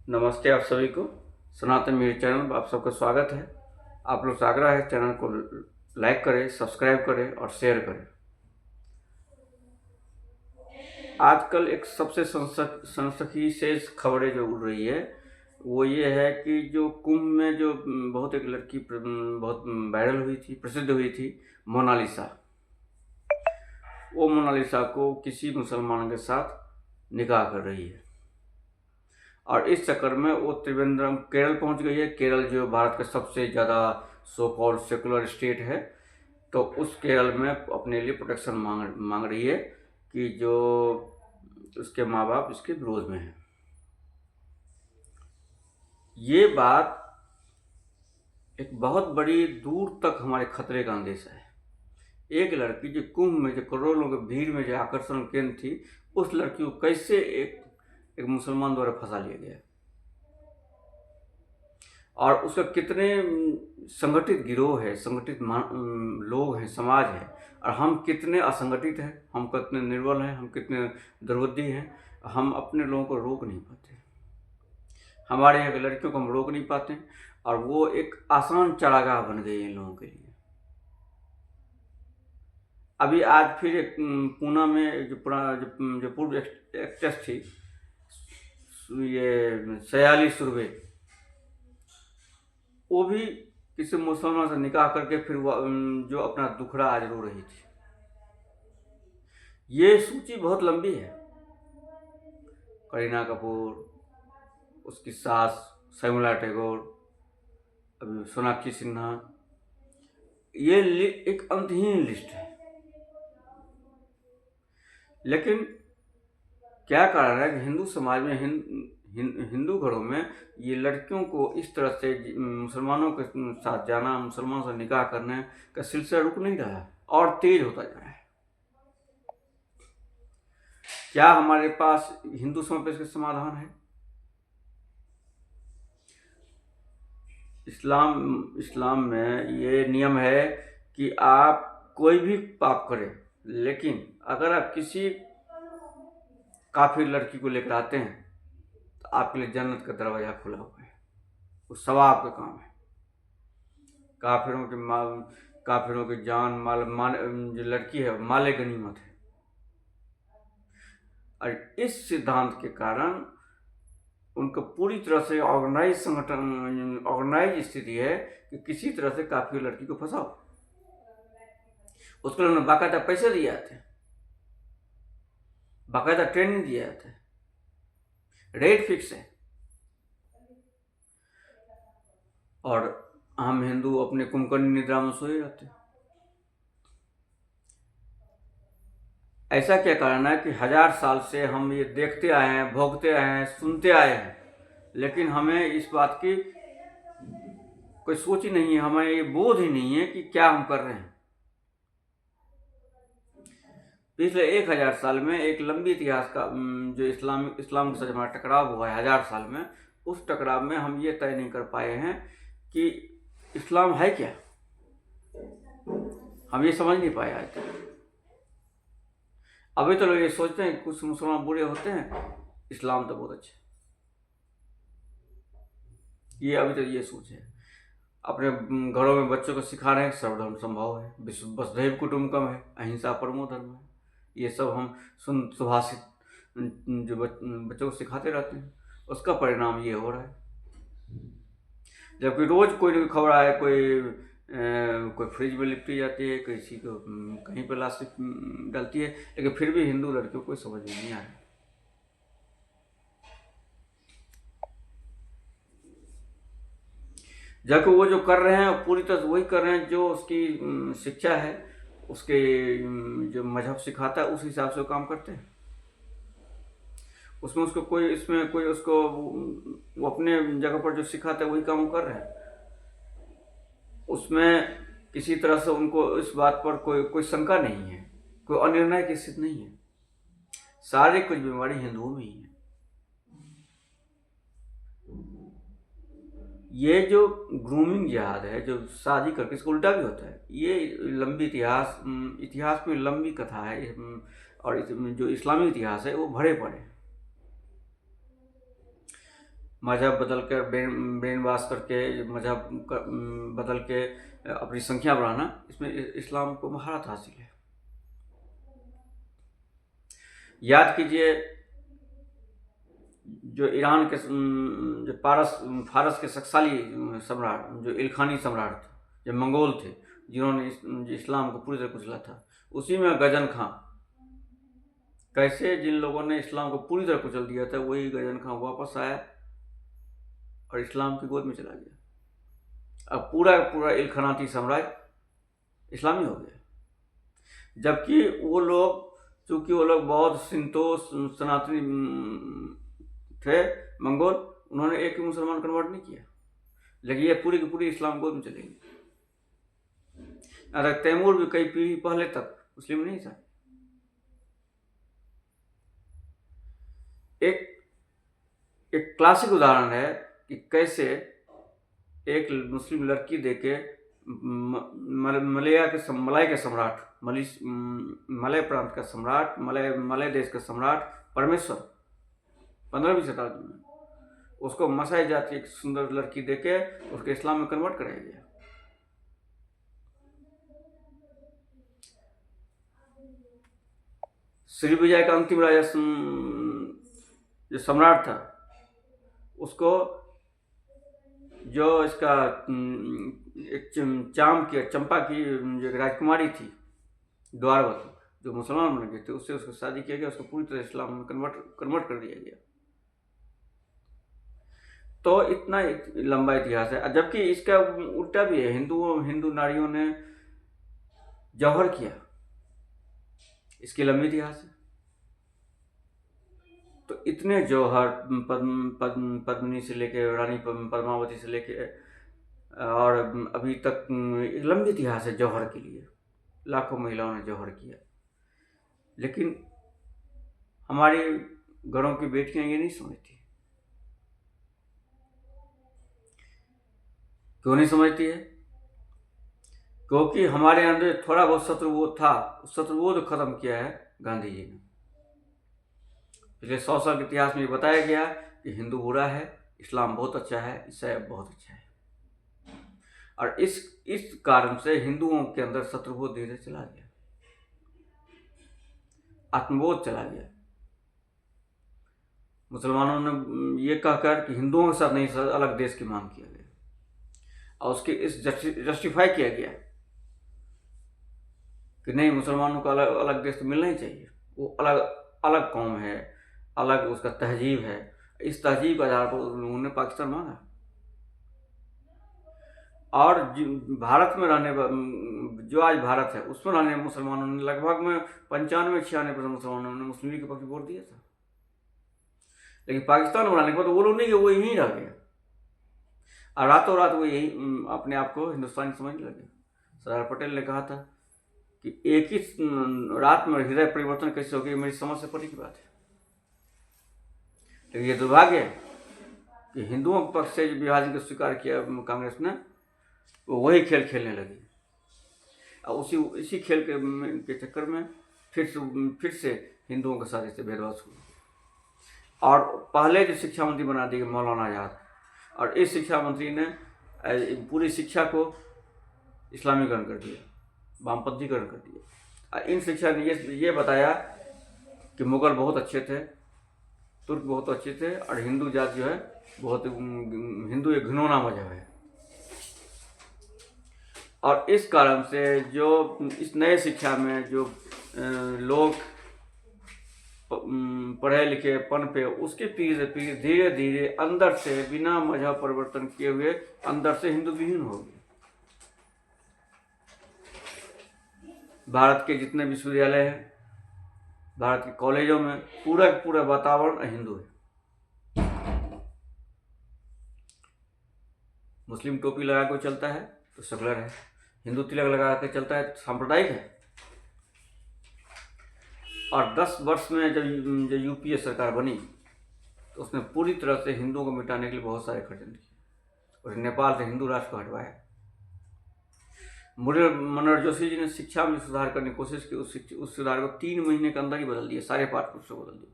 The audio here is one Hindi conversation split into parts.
नमस्ते आप सभी को। सनातन मीडिया चैनल में आप सबका स्वागत है। आप लोग से आग्रह है चैनल को लाइक करें, सब्सक्राइब करें और शेयर करें। आजकल एक सबसे सनसनी से खबरें जो उड़ रही है वो ये है कि जो कुंभ में जो बहुत एक लड़की बहुत वायरल हुई थी, प्रसिद्ध हुई थी, मोनालिसा। वो मोनालिसा को किसी मुसलमान के साथ निकाह कर रही है और इस चक्कर में वो त्रिवेंद्रम केरल पहुंच गई है। केरल जो भारत का सबसे ज़्यादा सो कॉल्ड सेकुलर स्टेट है, तो उस केरल में अपने लिए प्रोटेक्शन मांग रही है कि जो उसके माँ बाप इसके विरोध में हैं। ये बात एक बहुत बड़ी दूर तक हमारे खतरे का अंदेशा है। एक लड़की जो कुंभ में, जो करोड़ों की भीड़ में जो आकर्षण केंद्र थी, उस लड़की को कैसे एक मुसलमान द्वारा फंसा लिया गया और उसका कितने संगठित गिरोह है, संगठित लोग हैं, समाज है, और हम कितने असंगठित हैं, हम कितने निर्बल हैं, हम कितने दुर्बुद्धि हैं। हम अपने लोगों को रोक नहीं पाते, हमारे यहाँ की लड़कियों को हम रोक नहीं पाते और वो एक आसान चारागाह बन गई है इन लोगों के लिए। अभी आज फिर एक पूना में जो पूर्व एक्ट्रेस थी, ये सयाली सुरभि, वो भी किसी मुसलमान से निकाह करके फिर वो जो अपना दुखड़ा आज रो रही थी। ये सूची बहुत लंबी है। करीना कपूर, उसकी सास शर्मिला टैगोर, अभी सोनाक्षी सिन्हा, ये एक अंतहीन लिस्ट है। लेकिन क्या कारण है कि हिंदू समाज में, हिंदू घरों में ये लड़कियों को इस तरह से मुसलमानों के साथ जाना, मुसलमानों से निकाह करने का सिलसिला रुक नहीं रहा है और तेज होता जा रहा है। क्या हमारे पास हिंदू समाज पर इसका समाधान है? इस्लाम में ये नियम है कि आप कोई भी पाप करें, लेकिन अगर आप किसी काफिर लड़की को लेकर आते हैं तो आपके लिए जन्नत का दरवाजा खुला हुआ है। वो सवाब का काम है। काफिरों की जान माल जो लड़की है माले गनीमत है। और इस सिद्धांत के कारण उनको पूरी तरह से ऑर्गेनाइज स्थिति है कि किसी तरह से काफिर लड़की को फंसाओ। उसके लिए उन्होंने बाकायदा पैसे दिए जाते हैं, बाकायदा ट्रेनिंग दिया जाता है, रेट फिक्स है। और हम हिंदू अपने कुंभकर्ण निद्रा में सोए रहते हैं। ऐसा क्या कारण है कि 1000 साल से हम ये देखते आए हैं, भोगते आए हैं, सुनते आए हैं, लेकिन हमें इस बात की कोई सोच ही नहीं है, हमें ये बोध ही नहीं है कि क्या हम कर रहे हैं। पिछले 1000 साल में एक लंबी इतिहास का जो इस्लाम के साथ हमारा टकराव हुआ है 1000 साल में, उस टकराव में हम ये तय नहीं कर पाए हैं कि इस्लाम है क्या। हम ये समझ नहीं पाए आज तक। अभी तो लोग ये सोचते हैं कुछ मुसलमान बुरे होते हैं, इस्लाम तो बहुत अच्छा। ये अभी तक ये सोच है। अपने घरों में बच्चों को सिखा रहे हैं सर्वधर्म संभव है, वसुधैव कुटुंबकम है, अहिंसा परमो धर्म है। ये सब हम सुभाषित जो बच्चों को सिखाते रहते हैं, उसका परिणाम ये हो रहा है। जबकि रोज कोई ना कोई खबर आए, कोई फ्रिज में लिपटी जाती है, किसी को कहीं पर प्लास्टिक डलती है, लेकिन फिर भी हिंदू लड़कियों को समझ में नहीं आ रहा। जबकि वो जो कर रहे हैं पूरी तरह से वही कर रहे हैं जो उसकी शिक्षा है, उसके जो मजहब सिखाता है उस हिसाब से वो काम करते हैं। उसमें उसको कोई, इसमें कोई उसको, वो अपने जगह पर जो सिखाता है वही काम कर रहे हैं। उसमें किसी तरह से उनको इस बात पर कोई शंका नहीं है, कोई अनिर्णय की स्थिति नहीं है। सारी कुछ बीमारी हिंदुओं में ही है। ये जो ग्रूमिंग जिहाद है, जो शादी करके, इसको उल्टा भी होता है। ये लंबी इतिहास में लंबी कथा है, और जो इस्लामी इतिहास है वो भरे पड़े। मजहब बदल कर ब्रेन वाश करके मजहब बदल के अपनी संख्या बढ़ाना, इसमें इस्लाम को महारत हासिल है। याद कीजिए, जो ईरान के जो फारस के शक्साली सम्राट, जो इलखानी सम्राट थे, जो मंगोल थे, जिन्होंने इस्लाम को पूरी तरह कुचला था, उसी में गजन खां, कैसे जिन लोगों ने इस्लाम को पूरी तरह कुचल दिया था, वही गजन खां वापस आया और इस्लाम की गोद में चला गया। अब पूरा पूरा इलखानाती साम्राज्य इस्लामी हो गया। जबकि वो लोग, चूंकि वो लोग बौद्ध, सिंतो, सनातनी थे मंगोल, उन्होंने एक भी मुसलमान कन्वर्ट नहीं किया, लेकिन ये पूरी की पूरी इस्लाम गोद में चलेगी। अगर तैमूर भी कई पीढ़ी पहले तक मुस्लिम नहीं था। एक क्लासिक उदाहरण है कि कैसे एक मुस्लिम लड़की देके मलय के सम्राट, मलय प्रांत का सम्राट, मलय देश का सम्राट परमेश्वर 15वीं शताब्दी में उसको मसाई जाति एक सुंदर लड़की देके उसके इस्लाम में कन्वर्ट कराया गया। श्रीविजय का अंतिम राजा जो सम्राट था, उसको जो इसका एक चंपा की जो राजकुमारी थी द्वारवती, जो मुसलमान बन गए थे, उससे उसको शादी किया गया, उसको पूरी तरह इस्लाम में कन्वर्ट कर दिया गया। तो इतना लंबा इतिहास है। जबकि इसका उल्टा भी है, हिंदू नारियों ने जौहर किया, इसकी लंबी इतिहास है। तो इतने जौहर पद्मिनी से लेके रानी पद्मावती से लेके और अभी तक एक लंबी इतिहास है जौहर के लिए। लाखों महिलाओं ने जौहर किया, लेकिन हमारी घरों की बेटियां ये नहीं समझती। क्यों नहीं समझती है? क्योंकि हमारे अंदर थोड़ा बहुत शत्रुबोध था, उस शत्रुबोध खत्म किया है गांधी जी ने। पिछले 100 साल के इतिहास में बताया गया कि हिंदू बुरा है, इस्लाम बहुत अच्छा है, ईसाई बहुत अच्छा है। और इस कारण से हिंदुओं के अंदर शत्रुबोध धीरे चला गया, आत्मबोध चला गया। मुसलमानों ने ये कहकर कि हिंदुओं के साथ नहीं, अलग देश की मांग किया गया और उसके इस जस्टिफाई किया गया कि नहीं, मुसलमानों को अलग देश तो मिलना ही चाहिए, वो अलग कौम है, अलग उसका तहजीब है। इस तहजीब के आधार पर उन्होंने पाकिस्तान मांगा। और भारत में रहने, जो आज भारत है उसमें रहने मुसलमानों ने लगभग में 95-96% मुसलमानों ने मुस्लिम लीग के पक्ष वोट दिया था। लेकिन पाकिस्तान बनाने के बाद वो लोग नहीं, वो यहीं रह गए और रातों रात वो यही अपने आप को हिंदुस्तानी समझने लगे। सरदार पटेल ने कहा था कि एक ही रात में हृदय परिवर्तन कैसे हो गया, मेरी समझ से परे की बात है। लेकिन ये दुर्भाग्य है कि हिंदुओं के पक्ष से जो विभाजन को स्वीकार किया कांग्रेस ने, वो वही खेल खेलने लगी और इसी खेल के चक्कर में फिर से हिंदुओं के साथ इससे भेदभाव शुरू। और पहले जो शिक्षा मंत्री बना दिए मौलाना आज़ाद, और इस शिक्षा मंत्री ने पूरी शिक्षा को इस्लामीकरण कर दिया, वामपंथीकरण कर दिया। इन शिक्षा ने ये बताया कि मुगल बहुत अच्छे थे, तुर्क बहुत अच्छे थे, और हिंदू जाति जो है बहुत, हिंदू एक घिनौना मजहब है। और इस कारण से जो इस नए शिक्षा में जो लोग पढ़े लिखे पनपे, उसके पीछे धीरे धीरे अंदर से बिना मजहब परिवर्तन किए हुए अंदर से हिंदू विहीन हो गए। भारत के जितने विश्वविद्यालय हैं, भारत के कॉलेजों में पूरा वातावरण हिंदू है। मुस्लिम टोपी लगा कर चलता है तो सेकुलर है, हिंदू तिलक लगा कर चलता है तो सांप्रदायिक है। और 10 वर्ष में जब यूपीए सरकार बनी तो उसने पूरी तरह से हिंदुओं को मिटाने के लिए बहुत सारे खर्चन किए और नेपाल से हिंदू राष्ट्र को हटवाया। मनोहर जोशी जी ने शिक्षा में सुधार करने की कोशिश की, उस सुधार को 3 महीने के अंदर ही बदल दिया, सारे पाठ पुस्तक बदल दिए।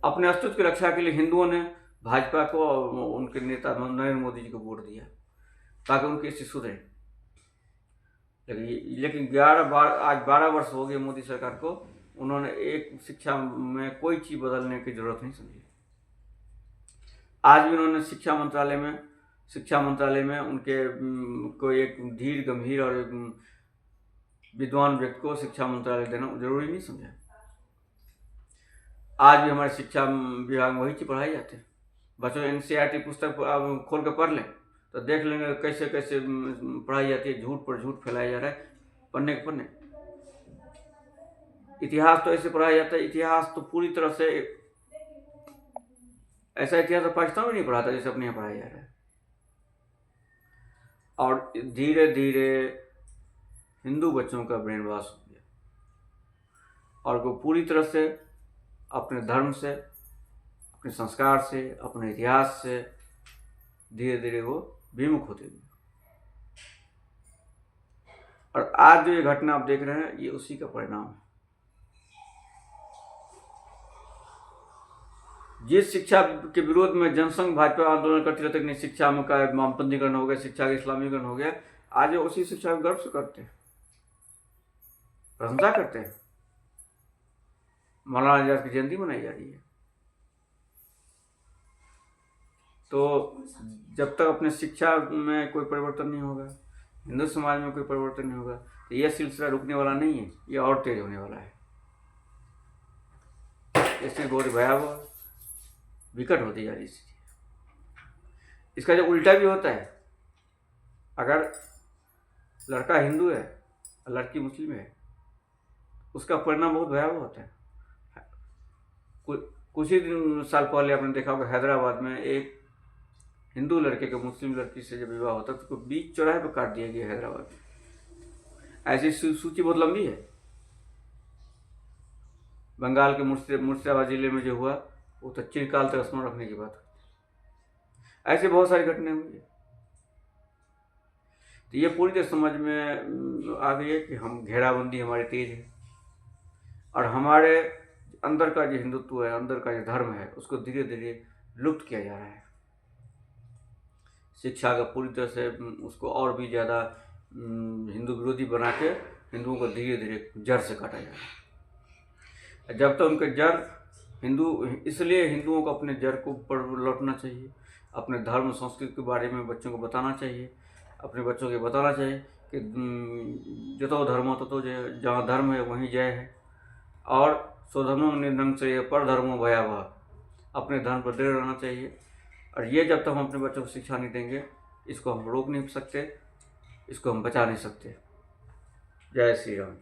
अपने अस्तित्व की रक्षा के लिए हिंदुओं ने भाजपा को और उनके नेता नरेंद्र मोदी जी को वोट दिया ताकि उनकी स्थिति सुधरे। लेकिन 12 वर्ष हो गए मोदी सरकार को, उन्होंने एक शिक्षा में कोई चीज़ बदलने की जरूरत नहीं समझी। आज भी उन्होंने शिक्षा मंत्रालय में उनके कोई एक धीर गंभीर और विद्वान व्यक्ति को शिक्षा मंत्रालय देना जरूरी नहीं समझा। आज भी हमारे शिक्षा विभाग में वही चीज़ पढ़ाई जाती है। बच्चों NCERT पुस्तक खोल कर पढ़ लें तो देख लेंगे कैसे कैसे पढ़ाई जाती है, झूठ पर झूठ फैलाया जा रहा है पढ़ने के पढ़ने। इतिहास तो ऐसे पढ़ाया जाता है, इतिहास तो पूरी तरह से ऐसा इतिहास तो पाकिस्तान में नहीं पढ़ाता जैसे अपने यहाँ पढ़ाया जा रहा है। और धीरे धीरे हिंदू बच्चों का ब्रेन वॉश हो गया और वो पूरी तरह से अपने धर्म से, अपने संस्कार से, अपने इतिहास से धीरे धीरे वो विमुख होते गए। और आज जो ये घटना आप देख रहे हैं ये उसी का परिणाम है। जिस शिक्षा के विरोध में जनसंघ भाजपा आंदोलन करती रहती है, शिक्षा में का वामपंथीकरण हो गया, शिक्षा का इस्लामीकरण हो गया, आज उसी शिक्षा को गर्व से करते हैं, प्रशंसा करते हैं। मौलाना आजाद की जयंती मनाई जा रही है। तो जब तक अपने शिक्षा में कोई परिवर्तन नहीं होगा, हिंदू समाज में कोई परिवर्तन नहीं होगा, तो यह सिलसिला रुकने वाला नहीं है, ये और तेज होने वाला है। इससे बहुत भयावह विकट होती जा रही है। इसका जो उल्टा भी होता है, अगर लड़का हिंदू है और लड़की मुस्लिम है, उसका परिणाम बहुत भयावह होता है। कुछ ही साल पहले आपने देखा होगा हैदराबाद में एक हिंदू लड़के के मुस्लिम लड़की से जब विवाह होता तो बीच चौराहे पर काट दिया गया हैदराबाद में। ऐसी सूची बहुत लंबी है। बंगाल के मुर्शिदाबाद जिले में जो हुआ वो तो चिरकाल तक स्मरण रखने की बात है। ऐसे बहुत सारी घटनाएं हुई है। तो ये पूरी तरह समझ में आ गई है कि हम घेराबंदी हमारी तेज है और हमारे अंदर का जो हिंदुत्व है, अंदर का जो धर्म है, उसको धीरे धीरे लुप्त किया जा रहा है। शिक्षा का पूरी तरह से उसको और भी ज़्यादा हिंदू विरोधी बना के हिंदुओं को धीरे धीरे जड़ से काटा जा रहा है। जब तक उनके जड़ इसलिए हिंदुओं को अपने जड़ को पर लौटना चाहिए, अपने धर्म संस्कृति के बारे में बच्चों को बताना चाहिए, अपने बच्चों को बताना चाहिए कि जतो धर्मो ततो जय, जहाँ धर्म है वहीं जय है। और स्वधर्मो निरंकुशः पर धर्मो भयावह, अपने धर्म पर दृढ़ रहना चाहिए। और ये जब तक हम अपने बच्चों को शिक्षा नहीं देंगे, इसको हम रोक नहीं सकते, इसको हम बचा नहीं सकते। जय श्री राम।